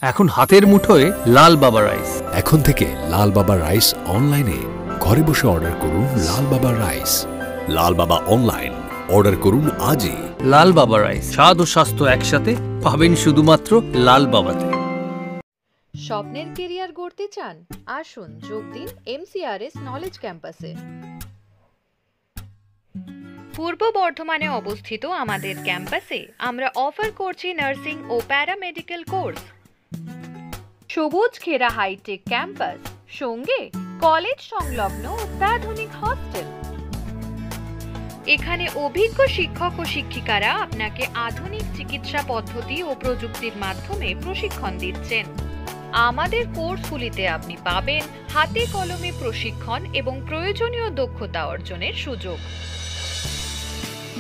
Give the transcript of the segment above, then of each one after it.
এখন হাতের মুঠোয় লাল বাবা রাইস। এখন থেকে লাল বাবা রাইস অনলাইনে ঘরে বসে অর্ডার করুন। লাল বাবা রাইস, লাল বাবা অনলাইন, অর্ডার করুন আজই। লাল বাবা রাইস, স্বাদ ও স্বাস্থ্য একসাথে পাবেন শুধুমাত্র লাল বাবাতে। স্বপ্নের কেরিয়ার গড়তে চান? আসুন যোগ দিন MCRS নলেজ ক্যাম্পাসে। পূর্ব বর্ধমানে অবস্থিত আমাদের ক্যাম্পাসে আমরা অফার করছি নার্সিং ও প্যারামেডিক্যাল কোর্স। সবুজ ঘেরা হাইটেক ক্যাম্পাস, সঙ্গে কলেজ সংলগ্ন অত্যাধুনিক হস্টেল। এখানে অভিজ্ঞ শিক্ষক ও শিক্ষিকারা আপনাকে আধুনিক চিকিৎসা পদ্ধতি ও প্রযুক্তির মাধ্যমে প্রশিক্ষণ দিচ্ছেন। আমাদের কোর্সগুলিতে আপনি পাবেন হাতে কলমে প্রশিক্ষণ এবং প্রয়োজনীয় দক্ষতা অর্জনের সুযোগ।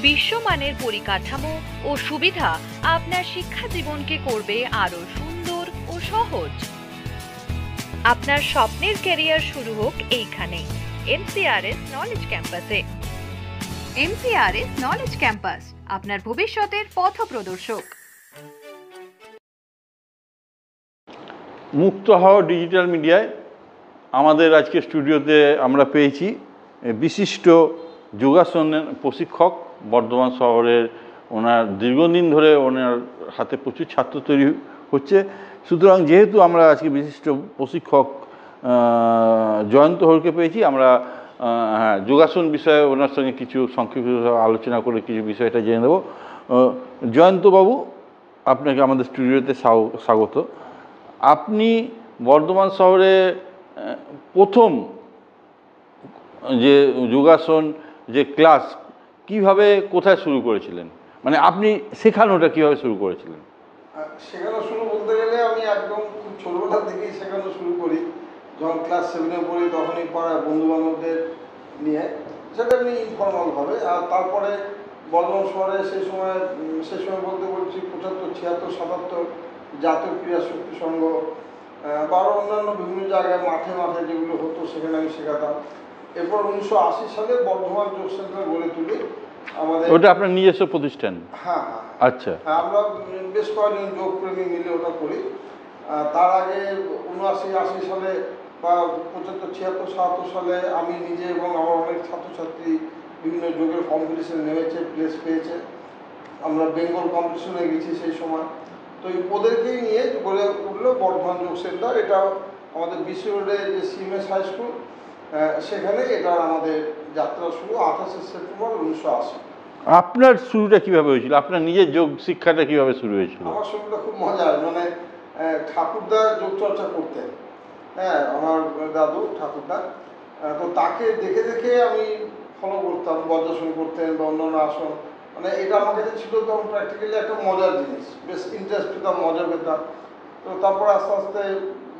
বিশ্বমানের পরিকাঠামো ও সুবিধা আপনার শিক্ষা জীবনকে করবে আরো সুন্দর ও সহজ। আপনার স্বপ্নের ক্যারিয়ার শুরু হোক এইখানে, MCRS নলেজ ক্যাম্পাসে। MCRS নলেজ ক্যাম্পাস, আপনার ভবিষ্যতের পথপ্রদর্শক। মুক্ত হওয়া ডিজিটাল মিডিয়ায় আমাদের আজকে স্টুডিওতে আমরা পেয়েছি বিশিষ্ট যোগাসনের প্রশিক্ষক, বর্ধমান শহরের। ওনার দীর্ঘদিন ধরে ওনার হাতে প্রচুর ছাত্র তৈরি হচ্ছে। সুতরাং যেহেতু আমরা আজকে বিশিষ্ট প্রশিক্ষক জয়ন্ত হরকে পেয়েছি, আমরা যোগাসন বিষয়ে ওনার সঙ্গে কিছু সংক্ষিপ্ত আলোচনা করে কিছু বিষয়টা জেনে নেব। জয়ন্তবাবু, আপনাকে আমাদের স্টুডিওতে স্বাগত। আপনি বর্ধমান শহরে প্রথম যে যোগাসন যে ক্লাস কিভাবে কোথায় শুরু করেছিলেন, মানে আপনি শেখানোটা কিভাবে শুরু করেছিলেন? শেখানো শুরু বলতে গেলে আমি একদম খুব ছোটবেলা থেকেই শেখানো শুরু করি। যখন ক্লাস 7-এ পড়ি তখনই পাড়ার বন্ধুবান্ধবদের নিয়ে, সেটা এমনি ইনফর্মালভাবে। আর তারপরে বর্ধমান শহরে সেই সময় বলতে বলছি 75, 76, 77 জাতীয় ক্রীড়া শক্তি সংঘ বা আরও অন্যান্য বিভিন্ন জায়গায় মাঠে মাঠে যেগুলো হতো সেখানে আমি শেখাতাম। এরপর 1980 সালে বর্ধমান যোগ সেন্টার গড়ে তুলি আমাদের। ওটা আপনার নিজস্ব প্রতিষ্ঠান? হ্যাঁ। আচ্ছা। আমরা বেশ কয়েকজন যোগপ্রেমী মিলে ওটা করি। তার আগে 79-80 সালে বা 75, 76, 77 সালে আমি নিজে এবং আমার অনেক ছাত্রছাত্রী বিভিন্ন যোগের কম্পিটিশনে নেমেছে, প্লেস পেয়েছে। আমরা বেঙ্গল কম্পিটিশনে গেছি সেই সময়। তো ওদেরকেই নিয়ে গড়ে উঠলো বর্ধমান যোগ সেন্টার। এটা আমাদের বিশ্ব রোডে যে CMS হাই স্কুল, সেখানে এটা আমাদের যাত্রা শুরু 28 সেপ্টেম্বর 1980। আপনার শুরুটা কিভাবে হয়েছিল? আপনার নিজের যোগ শিক্ষাটা কিভাবে শুরু হয়েছিল? আমার শুরুটা খুব মজার, মানে ঠাকুরদা যোগ চর্চা করতেন। হ্যাঁ, আমার দাদু ঠাকুরদা। তো তাকে দেখে দেখে আমি ফলো করতাম, বজ্রাসন করতেন বা অন্যান্য আসন। মানে এটা আমার কাছে ছিল তখন প্র্যাকটিক্যালি একটা মজার জিনিস, বেশ ইন্টারেস্ট পেতাম, মজা পেতাম। তো তারপর আস্তে আস্তে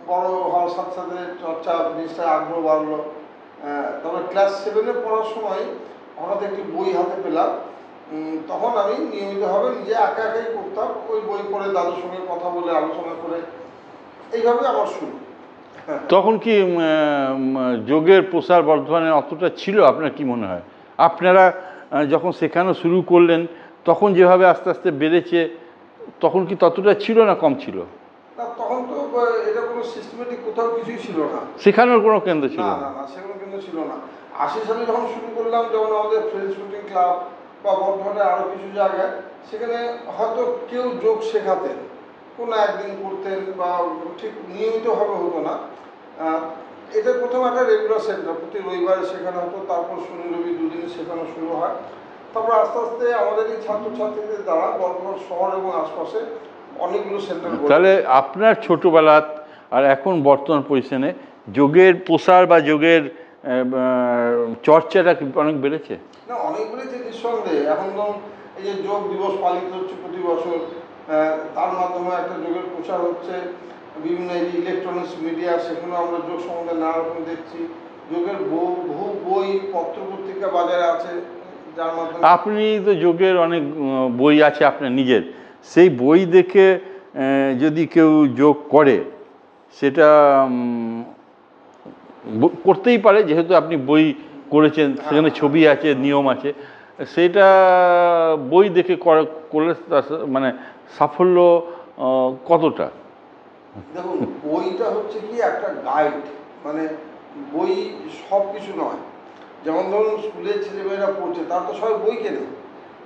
বড় হওয়ার সাথে সাথে চর্চা জিনিসটা আগ্রহ বাড়লো। তারপরে ক্লাস 7-এ পড়ার সময় হঠাৎ একটি বই হাতে পেলাম। তখন আমি নিয়মিতভাবে নিজে একা একাই করতাম, ওই বই পড়ে দাদুর সঙ্গে কথা বলে আলোচনা করে, এইভাবে আমার শুরু। তখন কি যোগের প্রসার বর্ধমানে অতটা ছিল? আপনার কি মনে হয়? আপনারা যখন শেখানো শুরু করলেন তখন যেভাবে আস্তে আস্তে বেড়েছে, তখন কি ততটা ছিল না কম ছিল? না, তখন তো এটা কোনো সিস্টেমেটিক কোথাও কিছুই ছিল না, শেখানোর কোনো কেন্দ্র ছিল না। না, সেগুলো কিন্তু ছিল না। 80 সালে যখন শুরু করলাম, যেমন আমাদের ফ্রেন্ডস শুটিং ক্লাব বা বর্ধমানে আরও কিছু জায়গায়, সেখানে হয়তো কেউ যোগ শেখাতেন, কোনো একদিন করতেন বা ঠিক নিয়মিতভাবে হতো না। এটা প্রথম একটা রেগুলার সেন্টার, প্রতি রবিবারে শেখানো হতো, তারপর শনি রবি দুদিনে শেখানো শুরু হয়। তারপর আস্তে আস্তে আমাদের এই ছাত্রছাত্রীদের দ্বারা বর্ধমান শহর এবং আশপাশে অনেকগুলো সেন্টার। তাহলে আপনার ছোটোবেলা আর এখন বর্তমান পজিশনে যোগের প্রসার বা যোগের চর্চাটা অনেক বেড়েছে? না, অনেক বেড়েছে নিঃসন্দেহে। এখন তো এই যে যোগ দিবস পালিত হচ্ছে প্রতি বছর, তার মাধ্যমে একটা যোগের প্রচার হচ্ছে। বিভিন্ন ইলেকট্রনিক্স মিডিয়া, সেখানে আমরা যোগ সম্বন্ধে নানা রকম দেখছি। যোগের বহু বই পত্র পত্রিকা বাজারে আছে, যার মাধ্যমে। আপনি তো যোগের অনেক বই আছে আপনার নিজের, সেই বই দেখে যদি কেউ যোগ করে, সেটা করতেই পারে, যেহেতু আপনি বই করেছেন, সেখানে ছবি আছে, নিয়ম আছে, সেটা বই দেখে করলে মানে সাফল্য কতটা? দেখুন, বইটা হচ্ছে কি একটা গাইড, মানে বই সব কিছু নয়। যেমন ধরুন স্কুলের ছেলেমেয়েরা পড়ছে, তার তো সবাই বই কেনে,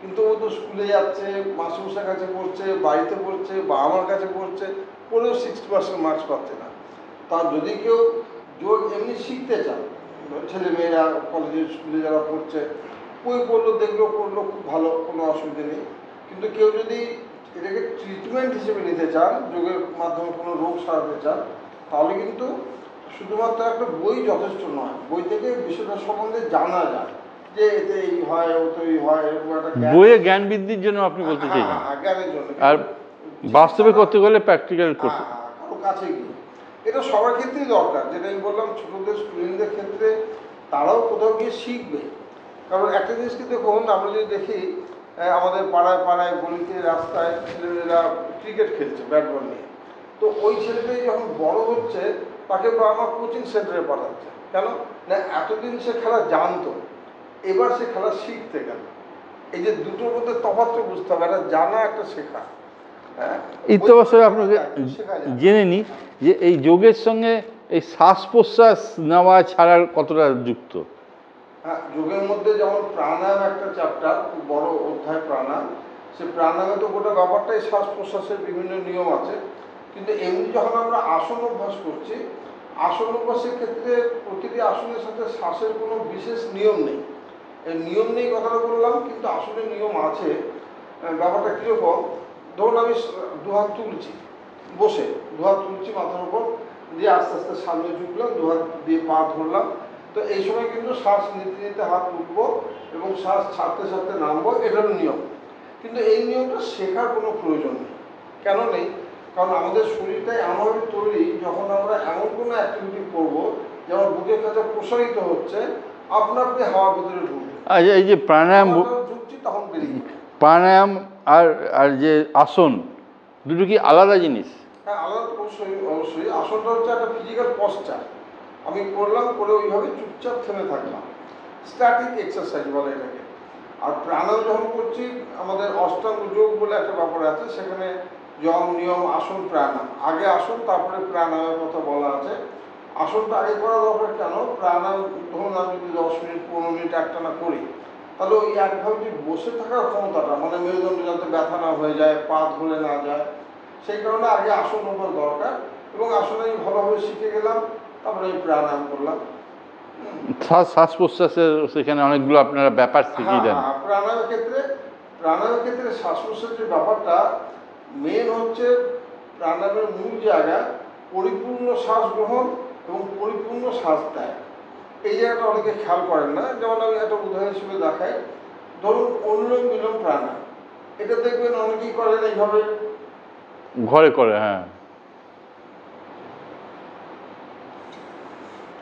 কিন্তু ও তো স্কুলে যাচ্ছে, মাস্টারমশাইয়ের কাছে পড়ছে, বাড়িতে পড়ছে, বাবা মার কাছে পড়ছে, পড়েও 60% মার্কস পাচ্ছে না। তার যদি কেউ যোগ এমনি শিখতে চান, ছেলেমেয়েরা কলেজে স্কুলে যারা পড়ছে, বই পড়লো, দেখলো, পড়লো, খুব ভালো, কোনো অসুবিধা নেই। কিন্তু কেউ যদি এটাকে ট্রিটমেন্ট হিসেবে নিতে চান, যোগের মাধ্যমে কোনো রোগ সারাতে চান, তাহলে কিন্তু শুধুমাত্র একটা বই যথেষ্ট নয়। বই থেকে বিষয়টা সম্বন্ধে জানা যায় যে এতে এই হয়, ও তো এই হয়, এরকম একটা বইয়ে জ্ঞান বৃদ্ধির জন্য আপনি বলতে চাইছেন, জ্ঞানের জন্য। আর বাস্তবে করতে গেলে প্র্যাকটিক্যাল করতে। কারো কাছে গিয়ে এটা সবার ক্ষেত্রেই দরকার, যেটা আমি বললাম ছোটদের স্টুডেন্টদের ক্ষেত্রে, তারাও কোথাও গিয়ে শিখবে। কারণ একটা জিনিস কি দেখুন, আমরা যদি দেখি আমাদের পাড়ায় পাড়ায় গলিতে রাস্তায় ছেলেমেয়েরা ক্রিকেট খেলছে ব্যাট বল নিয়ে, তো ওই ছেলেটাই যখন বড় হচ্ছে তাকে আমার কোচিং সেন্টারে পাঠাচ্ছে। কেন না, এতদিন সে খেলা জানতো, এবার সে খেলা শিখতে গেল। এই যে দুটোর মধ্যে তফাৎটা বুঝতে হবে, একটা জানা, একটা শেখা। ইত্যবসরে আপনাকে জেনে নিই যে এই যোগের সঙ্গে এই শ্বাস প্রশ্বাস নেওয়া ছাড়ার কতটা যুক্ত। হ্যাঁ, যোগের মধ্যে যেমন প্রাণায়াম একটা চ্যাপ্টার, খুব বড় অধ্যায় প্রাণায়াম। সে প্রাণায়ামে তো গোটা ব্যাপারটাই শ্বাস প্রশ্বাসের বিভিন্ন নিয়ম আছে। কিন্তু এমনি যখন আমরা আসন অভ্যাস করছি, আসন অভ্যাসের ক্ষেত্রে প্রতিটি আসনের সাথে শ্বাসের কোনো বিশেষ নিয়ম নেই। এই নিয়ম নেই কথাটা বললাম, কিন্তু আসলে নিয়ম আছে। ব্যাপারটা কীরকম, ধরুন আমি দুহাত তুলছি, বসে দুহাত তুলছি মাথার উপর দিয়ে, আস্তে আস্তে সামনে ঝুঁকলাম, দুহাত দিয়ে পা ধরলাম। তো এই সময় কিন্তু শ্বাস নিতে নিতে হাত উঠবো এবং শ্বাস ছাড়তে ছাড়তে নামবো, এটার নিয়ম। কিন্তু এই নিয়মটা শেখার কোনো প্রয়োজন নেই। কেন নেই? কারণ আমাদের শরীরটাই এমনভাবে তৈরি, যখন আমরা এমন কোনো অ্যাক্টিভিটি করবো যেমন বুকের কাছে প্রসারিত হচ্ছে, আপনা আপনি হাওয়া ভিতরে ঢুকবে। আচ্ছা, এই যে প্রাণায়াম ঢুকছি তখন বেরিয়ে, প্রাণায়াম আর আর যে আসন, দুটো কি আলাদা জিনিস? হ্যাঁ আলাদা, অবশ্যই অবশ্যই। আসনটা হচ্ছে একটা ফিজিক্যাল পশ্চার, আমি করলাম, করে ওইভাবে চুপচাপ থেমে থাকলাম, স্ট্যাটিক এক্সারসাইজ বলে এটাকে। আর প্রাণায়াম যখন করছি, আমাদের অষ্টাঙ্গ যোগ বলে একটা ব্যাপার আছে, সেখানে যম নিয়ম আসন প্রাণায়াম, আগে আসন তারপরে প্রাণায়ামের কথা বলা আছে। আসনটা আগে করা দরকার কেন, প্রাণায়াম ধরুন আমি যদি 10 মিনিট 15 মিনিট একটানা করি, তাহলে ওই একভাবে যে বসে থাকার ক্ষমতাটা, মানে মেরুদণ্ড যাতে ব্যথা না হয়ে যায়, পা ধরে না যায়, সেই কারণে আগে আসন হবার দরকার। এবং আসন আমি ভালোভাবে শিখে গেলাম, তারপরে আমি প্রাণায়াম করলাম। শ্বাস প্রশ্বাসের সেখানে অনেকগুলো আপনারা ব্যাপার শিখিয়ে দেন। প্রাণায়ামের ক্ষেত্রে শ্বাস প্রশ্বাসের ব্যাপারটা মেন হচ্ছে, প্রাণায়ামের মূল জায়গা পরিপূর্ণ শ্বাস গ্রহণ এবং পরিপূর্ণ শ্বাস ত্যাগ। এই জায়গাটা অনেকে খেয়াল করেন না। যেমন আমি একটা উদাহরণ হিসেবে দেখাই, ধরুন অনুলোম বিলোম প্রাণায়াম, এটা দেখবেন অনেকেই করেন এইভাবে, ঘরে করে। হ্যাঁ,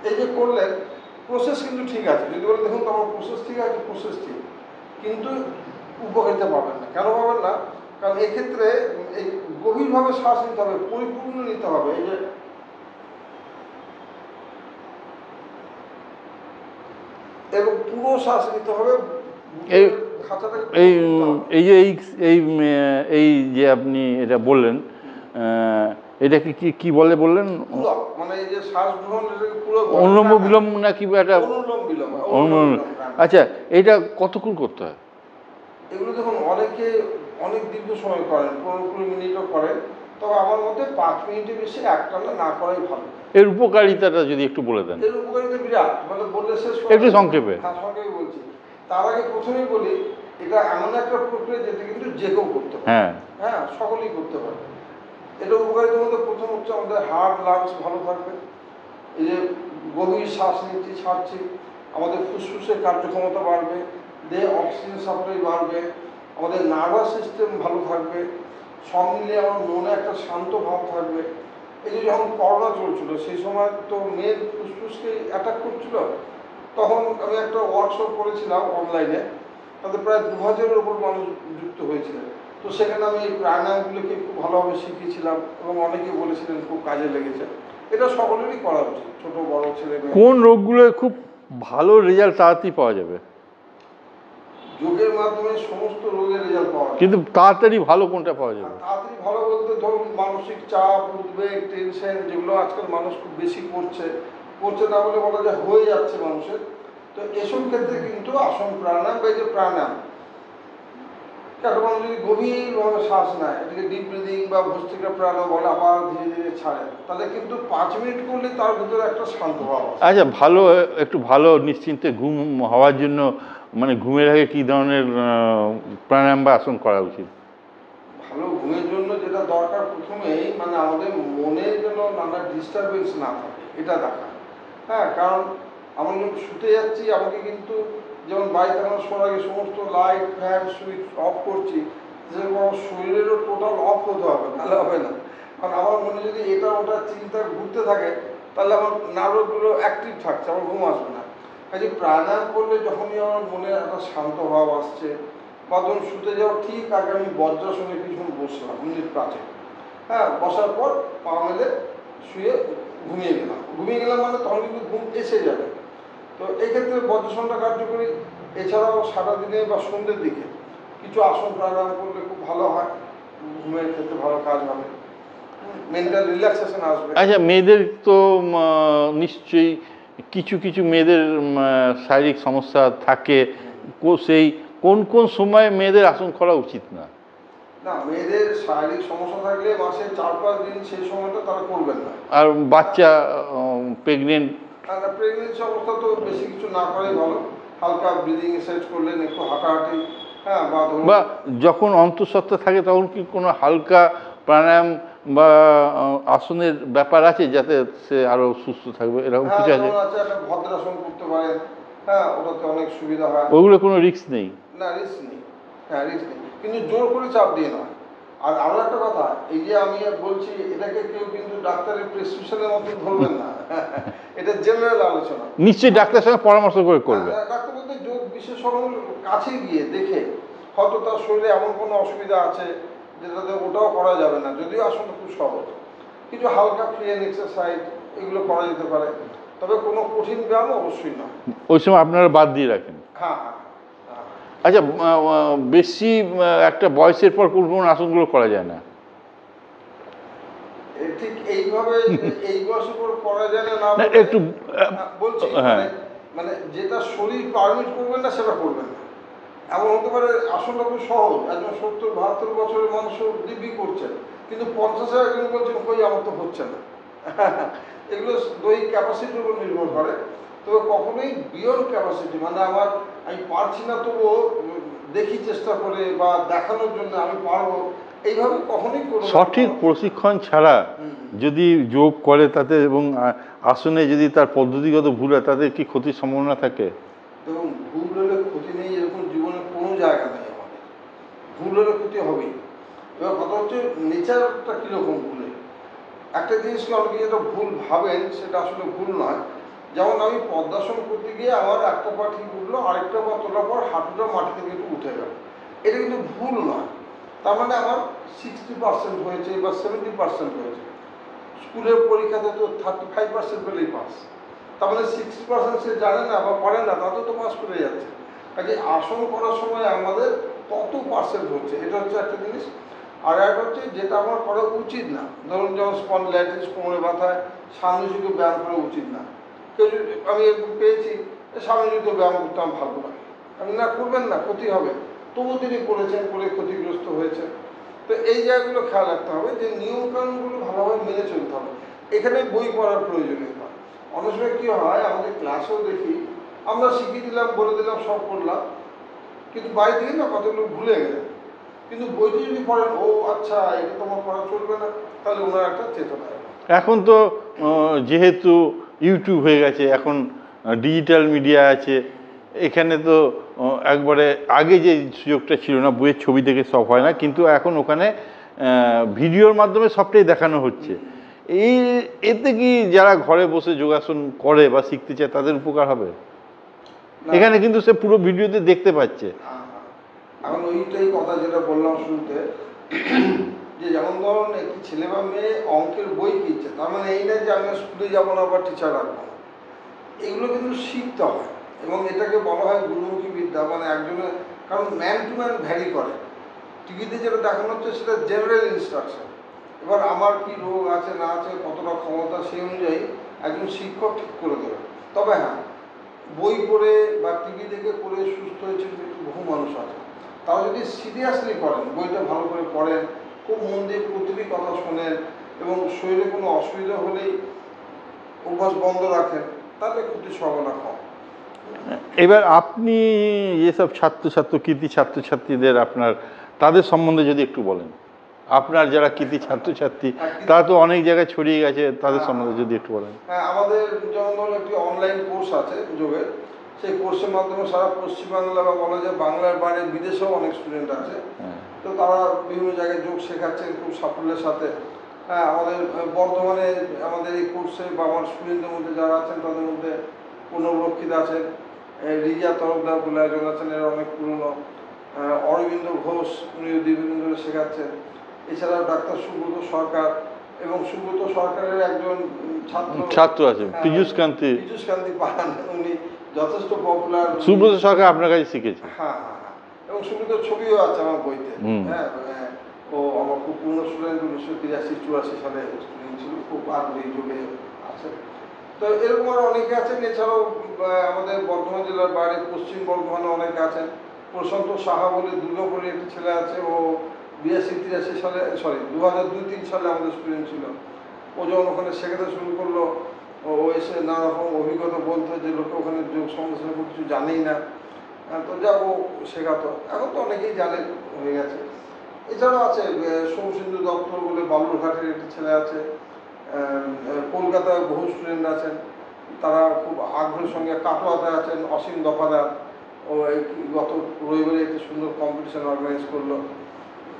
এই যে করলেন, প্রসেস কিন্তু ঠিক আছে, যদি বলে দেখুন তো আমার প্রসেস ঠিক আছে, প্রসেস ঠিক, কিন্তু উপকারিতা পাবেন না। কেন পাবেন না? কারণ এক্ষেত্রে এই গভীরভাবে শ্বাস নিতে হবে, পরিপূর্ণ নিতে হবে। এই যে এবং পুরো শ্বাস নিতে হবে, এই খাঁচাটাকে এই এই যে এই যে আপনি এটা বললেন, এটাকে কি কি বলে বললেন? মানে এই যে শ্বাস গ্রহণ, এটাকে পুরো অনুলোম বিলোম না কি একটা? অনুলোম বিলোম। আচ্ছা, এটা কতক্ষণ করতে হয়? এগুলো দেখুন অনেকে অনেক দীর্ঘ সময় করেন, 15-20 মিনিটও করেন, তবে আমার মতে 5 মিনিটের বেশি একটানা না করাই ভালো। এর উপকারিতাটা যদি একটু বলে দেন। এর উপকারিতা বিরাট, মানে বললে শেষ একটু সংক্ষেপে। হ্যাঁ, সংক্ষেপে বলছি। তার আগে প্রথমেই বলি, এটা এমন একটা প্রক্রিয়া যেটা কিন্তু যে কেউ করতে পারে। হ্যাঁ হ্যাঁ, সকলেই করতে পারে। এটা উপকারিতার মধ্যে প্রথম হচ্ছে আমাদের হার্ট লাংস ভালো থাকবে। এই যে গভীর শ্বাস নিচ্ছি ছাড়ছি, আমাদের ফুসফুসের কার্যক্ষমতা বাড়বে, দেহে অক্সিজেন সাপ্লাই বাড়বে, আমাদের নার্ভাস সিস্টেম ভালো থাকবে, সব মিলিয়ে আমার মনে একটা শান্ত ভাব থাকবে। এই যে যখন করোনা চলছিল, সেই সময় তো মেন ফুসফুসকে অ্যাটাক করছিল, তখন আমি একটা ওয়ার্কশপ করেছিলাম অনলাইনে, তাতে প্রায় 2000-এর উপর মানুষ যুক্ত হয়েছিলেন। তো সেখানে আমি এই প্রাণায়ামগুলোকে খুব ভালোভাবে শিখিয়েছিলাম এবং অনেকে বলেছিলেন খুব কাজে লেগেছে। এটা সকলেরই করা উচিত, ছোট বড় ছেলে মেয়ে। কোন রোগগুলো খুব ভালো রেজাল্ট তাড়াতাড়ি পাওয়া যাবে? যোগের মাধ্যমে সমস্ত রোগের রেজাল্ট পাওয়া যায়। কিন্তু তাড়াতাড়ি ভালো কোনটা পাওয়া আর যাবে? তাড়াতাড়ি ভালো বলতে ধরুন মানসিক চাপ, উদ্বেগ, টেনশন যেগুলো আজকাল মানুষ খুব বেশি করছে না বলে বলা যায় হয়ে যাচ্ছে মানুষের, তো এসব ক্ষেত্রে কিন্তু আসন প্রাণায়াম বা এই যে প্রাণায়াম, একটা মানুষ যদি গভীরভাবে শ্বাস নেয়, এটাকে ডিপ ব্রিদিং বা ভস্ত্রিকা প্রাণায়াম বলে, আবার ধীরে ধীরে ছাড়ে, তাহলে কিন্তু 5 মিনিট করলে তার ভিতরে একটা শান্ত ভাব আসে। আচ্ছা, ভালো একটু ভালো নিশ্চিন্তে ঘুম হওয়ার জন্য মানে ঘুমের আগে কী ধরনের প্রাণায়াম বা আসন করা উচিত? ভালো ঘুমের জন্য যেটা দরকার প্রথমেই মানে আমাদের মনের যেন নানা ডিস্টারবেন্স না থাকে এটা দেখা। হ্যাঁ, কারণ আমি যখন শুতে যাচ্ছি আমাকে কিন্তু যেমন বাড়িতে আমরা শোয়ার আগে সমস্ত লাইট ফ্যান সুইচ অফ করছি, যেরকম আমার শরীরেরও টোটাল অফ হতে হবে, তাহলে হবে না। কারণ আমার মনে যদি এটা ওটা চিন্তা ঘুরতে থাকে তাহলে আমার নার্ভগুলো অ্যাক্টিভ থাকছে, আমার ঘুম আসবে না। কাজে প্রাণায়াম করলে যখনই আমার মনে একটা শান্ত ভাব আসছে, বা ধরুন শুতে যাওয়ার ঠিক আগে আমি বজ্রাসনে কিছুক্ষণ বসলাম মিনিট 5, হ্যাঁ, বসার পর পা মেলে শুয়ে ঘুমিয়ে গেলাম মানে তখন কিন্তু ঘুম এসে যাবে। তো এই ক্ষেত্রে বজ্রাসনটা কার্যকরী। এছাড়াও সারাদিনে বা সন্ধ্যের দিকে কিছু আসন প্রাণায়াম করলে খুব ভালো হয়, ঘুমের ক্ষেত্রে ভালো কাজ হবে, মেন্টাল রিল্যাক্সেশন আসবে। আচ্ছা, মেয়েদের তো নিশ্চয়ই কিছু কিছু মেয়েদের শারীরিক সমস্যা থাকে, সেই কোন কোন সময় মেয়েদের আসন করা উচিত না? না, মেয়েদের শারীরিক সমস্যা থাকলে মাসে 4-5 দিন সেই সময়টা তারা করবেন না। আর বাচ্চা প্রেগনেন্ট? প্রেগনেন্সি অবস্থা তো বেশি কিছু না করাই ভালো, হালকা ব্রিদিং এক্সারসাইজ করলেন, একটু হাঁটাহাঁটি, হ্যাঁ, বা যখন অন্তঃসত্ত্বা থাকে তখন কি কোনো হালকা প্রাণায়াম বা আসনের ব্যাপার আছে যাতে সে আরো সুস্থ থাকবে, এরকম কিছু আছে? একটা ভদ্রাসন করতে পারেন, হ্যাঁ, ওটাতে অনেক সুবিধা হয়। ওগুলো কোনো রিস্ক নেই? না, রিস্ক নেই, হ্যাঁ রিস্ক নেই, কিন্তু জোর করে চাপ দিয়ে নয়। আর আরো একটা কথা, এই যে আমি বলছি এটাকে কেউ কিন্তু ডাক্তারের প্রেসক্রিপশনের মতো ধরবেন না, এটা জেনারেল আলোচনা। নিশ্চয়ই ডাক্তারের সঙ্গে পরামর্শ করে করবে। ডাক্তার বলতে যোগ বিশেষজ্ঞর কাছে গিয়ে দেখে হয়তো তার শরীরে এমন কোনো অসুবিধা আছে যেটাতে ওটাও করা যাবে না, যদিও আসলে খুব সহজ। কিছু হালকা ফ্রি হ্যান্ড এক্সারসাইজ এগুলো করা যেতে পারে, তবে কোনো কঠিন ব্যায়াম অবশ্যই না। ওই সময় আপনারা বাদ দিয়ে রাখেন? হ্যাঁ হ্যাঁ। আচ্ছা, বেশি একটা বয়সের পর কোন কোন আসনগুলো করা যায় না? ঠিক এইভাবে এই বয়সের পর করা যায় না একটু বলছি, হ্যাঁ, মানে যেটা শরীর পারমিট করবেন না সেটা করবেন না। এমন হতে পারে আসনটা খুব সহজ, একজন 70-72 বছরের মানুষও দিব্যি করছেন, কিন্তু 50-এর একজন বলছেন কই আমার তো হচ্ছে না। এগুলো দৈহিক ক্যাপাসিটির উপর নির্ভর করে, তবে কখনোই বিয়ন্ড ক্যাপাসিটি মানে আমি পারছি না তবুও দেখি চেষ্টা করে বা দেখানোর জন্য আমি পারবো, এইভাবে কখনোই করবো না। সঠিক প্রশিক্ষণ ছাড়া যদি যোগ করে তাতে এবং আসনে যদি তার পদ্ধতিগত ভুল হয় তাতে কি ক্ষতির সম্ভাবনা থাকে? দেখুন, ভুল হলে ক্ষতি নেই এরকম জীবনে কোনো জায়গা নেই আমাদের, ভুল হলে ক্ষতি হবেই। এবার কথা হচ্ছে নেচারটা কীরকম ভুলে। একটা জিনিসকে অনেকে যেটা ভুল ভাবেন সেটা আসলে ভুল নয়। যেমন আমি পদ্মাসন করতে গিয়ে আমার একটা পা ঠিক উঠলো, আরেকটা পা তোলার পর হাঁটুটা মাটি থেকে একটু উঠে গেল, এটা কিন্তু ভুল নয়। তার মানে আমার 60% হয়েছে বা 70% হয়েছে। স্কুলের পরীক্ষাতে তো 35% পেলেই পাস, তার মানে 60% সে জানে না বা পারে না, তাতেও তো পাস করে যাচ্ছে। কাজে আসন করার সময় আমাদের কত পার্সেন্ট হচ্ছে এটা হচ্ছে একটা জিনিস। আর একটা হচ্ছে যেটা আমার করা উচিত না, ধরুন যেমন স্পন্ডিলাইটিস, কোমরে ব্যথায় সামনেযুক্ত ব্যায়াম করা উচিত না। কেউ যদি আমি এরকম পেয়েছি সামনেযুক্ত ব্যায়াম করতে আমার ভালো লাগে, আমি না করবেন না, ক্ষতি হবে, তবু তিনি করেছেন, করে ক্ষতিগ্রস্ত হয়েছে। তো এই জায়গাগুলো খেয়াল রাখতে হবে যে নিয়মকানুনগুলো ভালোভাবে মেনে চলতে হবে। এখানে বই পড়ার প্রয়োজনীয়তা অনেক সময় কী হয়, আমাদের ক্লাসেও দেখি আমরা শিখিয়ে দিলাম, বলে দিলাম, সব করলাম, কিন্তু বাড়ি থেকে না কতগুলো ভুলে গেলেন। কিন্তু বইটি যদি পড়েন, ও আচ্ছা এটা তোমার পড়া চলবে না, তাহলে ওনার একটা চেতনা। এখন তো যেহেতু ইউটিউব হয়ে গেছে, এখন ডিজিটাল মিডিয়া আছে, এখানে তো একবারে আগে যে সুযোগটা ছিল না, বইয়ের ছবি দেখে সব হয় না, কিন্তু এখন ওখানে ভিডিওর মাধ্যমে সবটাই দেখানো হচ্ছে। এতে কি যারা ঘরে বসে যোগাসন করে বা শিখতে চায় তাদের উপকার হবে? এখানে কিন্তু সে পুরো ভিডিওতে দেখতে পাচ্ছে। এখন ওইটাই কথা যেটা বললাম শুরুতে, যে যেমন ধরুন একটি ছেলে বা মেয়ে অঙ্কের বই কিনছে, তার মানে এই না যে আমি স্কুলে যাবো না বা টিচার রাখবো না। এগুলো কিন্তু শিখতে হয় এবং এটাকে বলা হয় গুরুমুখী বিদ্যা। মানে একজনের কারণ ম্যান টু ম্যান ভ্যারি করে। টিভিতে যেটা দেখানো হচ্ছে সেটা জেনারেল ইনস্ট্রাকশন, এবার আমার কি রোগ আছে না আছে, কতটা ক্ষমতা, সেই অনুযায়ী একজন শিক্ষক ঠিক করে দেবে। তবে হ্যাঁ, বই পড়ে বা টিভি দেখে পড়ে সুস্থ হয়েছে বহু মানুষ আছে। তারা যদি সিরিয়াসলি করেন, বইটা ভালো করে পড়েন, খুব মন দিয়ে প্রতিটি কথা শোনেন এবং শরীরে কোনো অসুবিধা হলেই অভ্যাস বন্ধ রাখেন, তাহলে ক্ষতির সম্ভাবনা কম। এবার আপনি যেসব কৃতি ছাত্রছাত্রীদের তাদের সম্বন্ধে যদি একটু বলেন, আপনার যারা কৃতি ছাত্রছাত্রী তারা তো অনেক জায়গায় ছড়িয়ে গেছে, তাদের সম্বন্ধে যদি একটু বলেন। হ্যাঁ, আমাদের যেমন ধরুন একটি অনলাইন কোর্স আছে যোগের, সেই কোর্সের মাধ্যমে সারা পশ্চিমবাংলা বা বলা যায় বাংলার বাইরে বিদেশেও অনেক স্টুডেন্ট আছে। তো তারা বিভিন্ন জায়গায় যোগ শেখাচ্ছেন খুব সাফল্যের সাথে। হ্যাঁ, আমাদের বর্ধমানে আমাদের এই কোর্সে বা আমার স্টুডেন্টদের মধ্যে যারা আছেন তাদের মধ্যে পুনর্রক্ষিত আছেন, রিজা তরফদার বলে একজন আছেন, এরা অনেক পুরনো, অরবিন্দ ঘোষ, উনি দীর্ঘদিন ধরে শেখাচ্ছেন। এছাড়াও ডাক্তার সুব্রত সরকার, এবং সুব্রত সরকারের একজন ছাত্র আছে পীযূষ কান্তি পান, উনি যথেষ্ট পপুলার। সুব্রত সরকার আপনার কাছে শিখেছে? হ্যাঁ হ্যাঁ হ্যাঁ, এবং সুব্রত ছবিও আছে আমার বইতে। হ্যাঁ, ও আমার খুব পুরনো স্টুডেন্ট, 1983-84 সালে স্টুডেন্ট ছিল, খুব আগ্রহী যুগে আছে। তো এরকম আরও অনেকে আছেন। এছাড়াও আমাদের বর্ধমান জেলার বাইরে পশ্চিম বর্ধমানে অনেকে আছেন। প্রশান্ত সাহা বলে দুর্গাপুরে একটি ছেলে আছে, ও 82-83 সালে 2002-03 সালে আমাদের স্টুডেন্ট ছিল। ও যখন ওখানে শেখাতে শুরু করলো, ও এসে নানা রকম অভিজ্ঞতা বলতো যে লোকে ওখানে যোগ সম্বন্ধে কিছু জানেই না, তো যা ও শেখাতো। এখন তো অনেকেই জানেন, হয়ে গেছে। এছাড়াও আছে সৌমসিন্ধু দত্ত বলে বালুরঘাটের একটি ছেলে আছে। কলকাতায় বহু স্টুডেন্ট আছেন, তারা খুব আগ্রহের সঙ্গে। কাটোয়াতে আছেন অসীম দফাদার, ও গত রবিবারে একটি সুন্দর কম্পিটিশন অর্গানাইজ করলো।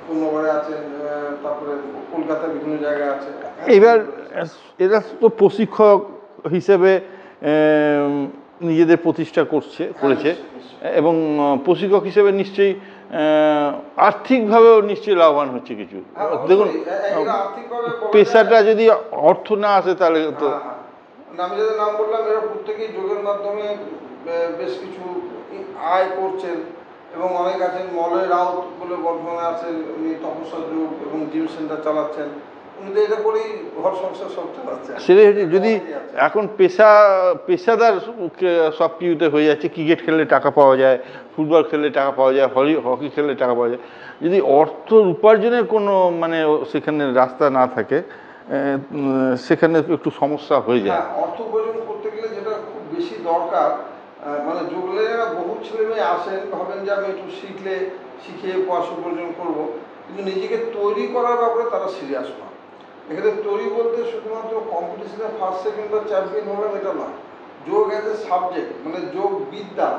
পূর্ণবারে আছেন, তারপরে কলকাতায় বিভিন্ন জায়গায় আছে। এবার এরা তো প্রশিক্ষক হিসেবে নিজেদের প্রতিষ্ঠা করেছে, এবং প্রশিক্ষক হিসেবে নিশ্চয়ই আর্থিকভাবেও নিশ্চয়ই লাভবান হচ্ছে কিছু। দেখুন, পেশাটা যদি অর্থ না আসে তাহলে তো। আমি যাদের নাম বললাম এরা প্রত্যেকেই যোগের মাধ্যমে বেশ কিছু আয় করছেন, এবং অনেক আছেন। মলয় রাউত বলে বর্ধমানে আছেন, উনি তপস্যা যোগ এবং জিম সেন্টার চালাচ্ছেন। উনি তো এটা করেই ঘর সংসার সব চালাচ্ছেন। সেটা যদি এখন পেশাদার সব কিছুতে হয়ে যাচ্ছে, ক্রিকেট খেললে টাকা পাওয়া যায়, ফুটবল খেললে টাকা পাওয়া যায়, হকি খেললে টাকা পাওয়া যায়। যদি অর্থ উপার্জনের কোনো সেখানে রাস্তা না থাকে, সেখানে একটু সমস্যা হয়ে যায়। অর্থ উপার্জন করতে গেলে যেটা খুব বেশি দরকার, যোগলেরা বহু ছেলে মেয়ে আসেন, ভাবেন যে আমি একটু শিখিয়ে পয়সা উপার্জন করবো, কিন্তু নিজেকে তৈরি করার ব্যাপারে তারা সিরিয়াস না। এখানে তৈরি বলতে শুধুমাত্র কম্পিটিশনে ফার্স্ট সেকেন্ড বা চ্যাম্পিয়ন হলাম এটা না। যোগ অ্যাজ এ সাবজেক্ট, যোগ বিদ্যা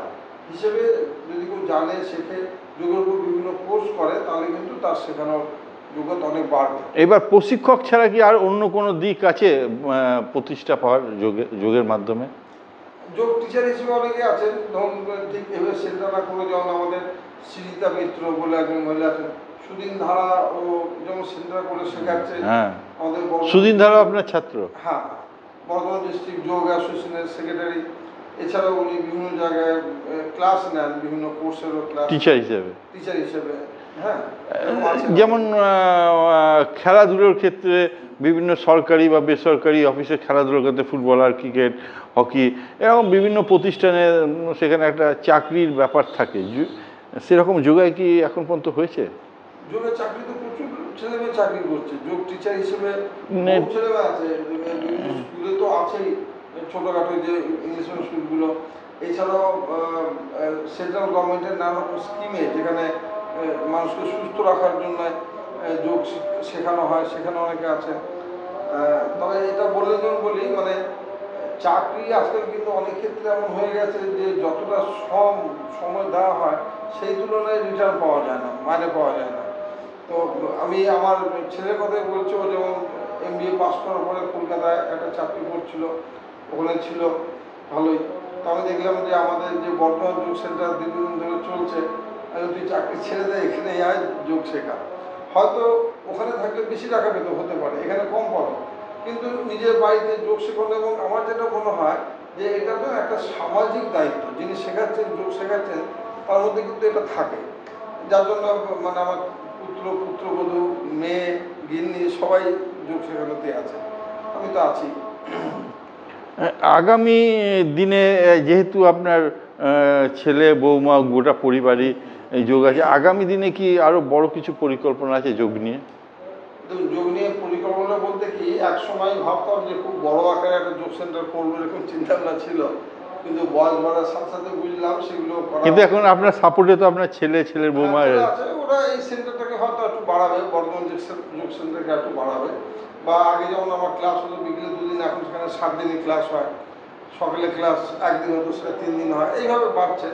হিসেবে যদি কেউ জানে, শেখে, যোগের উপর বিভিন্ন কোর্স করে, তাহলে কিন্তু তার শেখানোর যোগ্যতা অনেক বাড়বে। এবার প্রশিক্ষক ছাড়া কি আর অন্য কোনো দিক আছে প্রতিষ্ঠা পাওয়ার যোগের মাধ্যমে? যোগ টিচার হিসেবে অনেকে আছেন, ধরুন ঠিক এভাবে সেন্টার না করে, যেমন আমাদের শ্রীতা মিত্র বলে একজন মহিলা আছেন, সুদিন ধারা, ও যেমন সেন্টার করে শেখাচ্ছে। হ্যাঁ, আমাদের সুদিন ধারা আপনার ছাত্র? হ্যাঁ, বর্ধমান ডিস্ট্রিক্ট যোগ অ্যাসোসিয়েশনের সেক্রেটারি। এছাড়াও উনি বিভিন্ন জায়গায় ক্লাস নেন, বিভিন্ন কোর্সেরও ক্লাস টিচার হিসেবে। হ্যাঁ, যেমন খেলাধুলোর ক্ষেত্রে বিভিন্ন সরকারি বা বেসরকারি অফিসে খেলাধুলোর ক্ষেত্রে ফুটবলার, ক্রিকেট, হকি, এরকম বিভিন্ন প্রতিষ্ঠানে সেখানে একটা চাকরির ব্যাপার থাকে। সেরকম যোগায় কি এখন পর্যন্ত হয়েছে? যোগের চাকরি তো প্রচুর ছেলেমেয়ে চাকরি করছে। যোগ টিচার হিসেবে ছেলেমেয়ে আছে, স্কুলে তো আছেই, ছোটোখাটো যে ইংলিশ মিডিয়াম স্কুলগুলো। এছাড়াও সেন্ট্রাল গভর্নমেন্টের নানা রকম স্কিমে, যেখানে মানুষকে সুস্থ রাখার জন্য যোগ শেখানো হয়, সেখানে অনেকে আছে। তবে এটা বললে যেমন বলি, চাকরি আজকাল কিন্তু অনেক ক্ষেত্রে এমন হয়ে গেছে যে যতটা সময় দেওয়া হয় সেই তুলনায় রিটার্ন পাওয়া যায় না, মাইনে পাওয়া যায় না। তো আমি আমার ছেলের কথাই বলছি, ও যেমন MBA পাস করার পরে কলকাতায় একটা চাকরি করছিল, ওখানে ছিল ভালোই। তো আমি দেখলাম যে আমাদের যে বর্ধমান যোগ সেন্টার দীর্ঘদিন ধরে চলছে, তুই চাকরি ছেড়ে দেয়, এখানে আয় যোগ শেখা। হয়তো ওখানে থাকলে বেশি টাকা পেত, হতে পারে এখানে কম পাবে, কিন্তু নিজের বাড়িতে যোগ শেখানো। এবং আমার যেটা মনে হয় যে এটা তো একটা সামাজিক দায়িত্ব, যিনি শেখাচ্ছেন, যোগ শেখাচ্ছেন, তার মধ্যে কিন্তু এটা থাকে, যার জন্য মানে আমার পুত্রবধূ, মেয়ে, গিন্নি সবাই যোগ শেখানোতে আছে, আমি তো আছি। আগামী দিনে যেহেতু আপনার ছেলে, বৌমা, গোটা পরিবারই যোগ আছে, আগামী দিনে কি আরও বড় কিছু পরিকল্পনা আছে যোগ নিয়ে? যোগ নিয়ে পরিকল্পনা বলতে কি, এক সময় ভাবতাম যে খুব বড় আকারে একটা যোগ সেন্টার করবো, এরকম চিন্তা ভাবনা ছিল, কিন্তু বয়স বাড়ার সাথে সাথে বুঝলাম সেগুলো করা। কিন্তু এখন আপনার সাপোর্টে তো আপনার ছেলের বৌমা আছে, ওরা এই সেন্টারটাকে হয়তো একটু বাড়াবে, বর্ধমান যোগ সেন্টারকে একটু বাড়াবে, বা আগে যেমন আমার ক্লাস হতো বিকেলে 2 দিন, এখন সেখানে 7 দিনই ক্লাস হয়, সকালে ক্লাস 1 দিন হতো, সেটা 3 দিন হয়, এইভাবে বাড়ছে।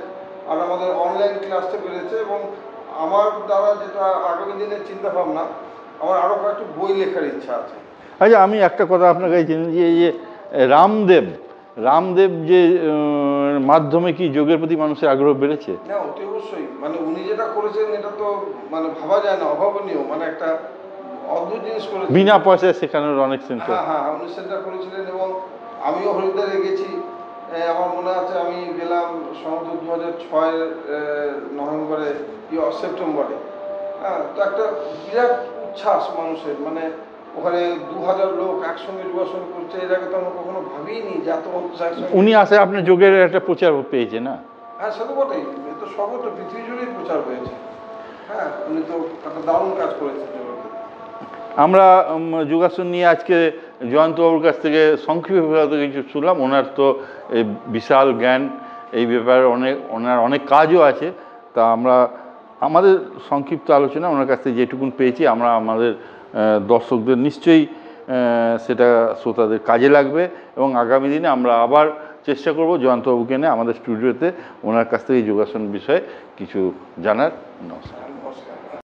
আর আমাদের অনলাইন ক্লাসটা বেড়েছে, এবং আমার দ্বারা যেটা আগামী দিনের চিন্তা ভাবনা, আমার আরও কয়েকটি বই লেখার ইচ্ছা আছে। আচ্ছা, আমি একটা কথা আপনার কাছে জেনে যে এই যে রামদেব যে মাধ্যমে কি যোগের প্রতি মানুষের আগ্রহ বেড়েছে? না, অতি অবশ্যই, মানে উনি যেটা করেছেন এটা তো মানে ভাবা যায় না, অভাবনীয়, মানে একটা অদ্ভুত জিনিস করেছেন। বিনা পয়সায় শেখানোর অনেক সেন্টার। হ্যাঁ, উনি সেন্টার করেছিলেন, এবং আমিও হরিদ্বারে গেছি। আমার মনে আছে আমি গেলাম সম্ভবত 2006 নভেম্বরে সেপ্টেম্বরে। হ্যাঁ, তো একটা বিরাট উচ্ছ্বাস মানুষের, মানে ওখানে 2000 লোক একসঙ্গে যোগাসন করছে, এর আগে তো আমরা কখনো ভাবিনি যে এত উৎসাহ। উনি আসে আপনার যোগের একটা প্রচার পেয়েছে না? হ্যাঁ, সে তো বটেই, এ তো সর্বত্র পৃথিবী জুড়েই প্রচার হয়েছে। হ্যাঁ, উনি তো একটা দারুণ কাজ করেছেন। আমরা যোগাসন নিয়ে আজকে জয়ন্তবাবুর কাছ থেকে সংক্ষিপ্তভাবে কিছু শুনলাম। ওনার তো এই বিশাল জ্ঞান, এই ব্যাপারে ওনার অনেক কাজও আছে। তা আমরা আমাদের সংক্ষিপ্ত আলোচনা ওনার কাছ থেকে যেটুকুন পেয়েছি, আমরা আমাদের দর্শকদের নিশ্চয়ই সেটা শ্রোতাদের কাজে লাগবে, এবং আগামী দিনে আমরা আবার চেষ্টা করব জয়ন্তবাবুকে নিয়ে আমাদের স্টুডিওতে ওনার কাছ থেকে যোগাসন বিষয়ে কিছু জানার। নমস্কার।